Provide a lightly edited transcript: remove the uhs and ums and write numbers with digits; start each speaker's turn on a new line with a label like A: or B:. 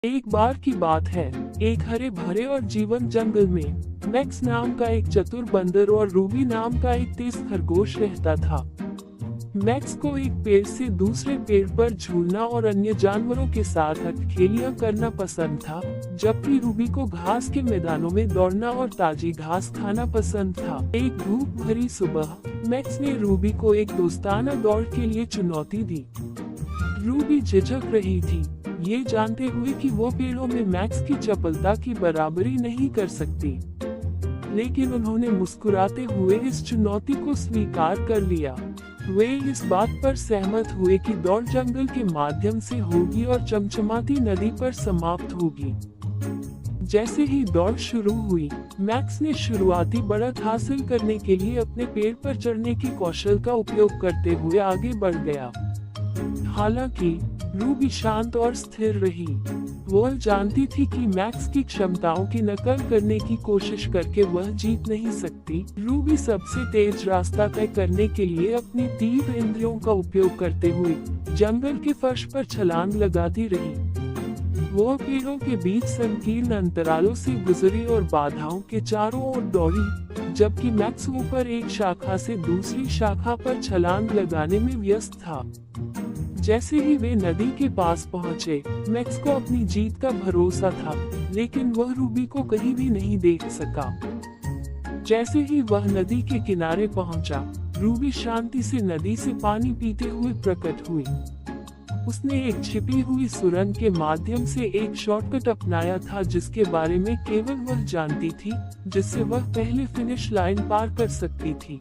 A: एक बार की बात है, एक हरे भरे और जीवंत जंगल में मैक्स नाम का एक चतुर बंदर और रूबी नाम का एक तेज खरगोश रहता था। मैक्स को एक पेड़ से दूसरे पेड़ पर झूलना और अन्य जानवरों के साथ अटखेलियां करना पसंद था, जबकि रूबी को घास के मैदानों में दौड़ना और ताजी घास खाना पसंद था। एक धूप भरी सुबह मैक्स ने रूबी को एक दोस्ताना दौड़ के लिए चुनौती दी। रूबी झिझक रही थी, ये जानते हुए कि वो पेड़ों में मैक्स की चपलता की बराबरी नहीं कर सकती, लेकिन उन्होंने मुस्कुराते हुए इस चुनौती को स्वीकार कर लिया। वे इस बात पर सहमत हुए कि दौड़ जंगल के माध्यम से होगी और चमचमाती नदी पर समाप्त होगी। जैसे ही दौड़ शुरू हुई, मैक्स ने शुरुआती बढ़त हासिल करने के लिए अपने पेड़ पर चढ़ने की कौशल का उपयोग करते हुए आगे बढ़ गया। हालांकि रूबी शांत और स्थिर रही। वह जानती थी कि मैक्स की क्षमताओं की नकल करने की कोशिश करके वह जीत नहीं सकती। रूबी सबसे तेज रास्ता तय करने के लिए अपनी तीव्र इंद्रियों का उपयोग करते हुए जंगल के फर्श पर छलांग लगाती रही। वह पेड़ों के बीच संकीर्ण अंतरालों से गुजरी और बाधाओं के चारों ओर दौड़ी, जबकि मैक्स ऊपर एक शाखा से दूसरी शाखा पर छलांग लगाने में व्यस्त था। जैसे ही वे नदी के पास पहुंचे, मैक्स को अपनी जीत का भरोसा था, लेकिन वह रूबी को कहीं भी नहीं देख सका। जैसे ही वह नदी के किनारे पहुंचा, रूबी शांति से नदी से पानी पीते हुए प्रकट हुई। उसने एक छिपी हुई सुरंग के माध्यम से एक शॉर्टकट अपनाया था, जिसके बारे में केवल वह जानती थी, जिससे वह पहले फिनिश लाइन पार कर सकती थी।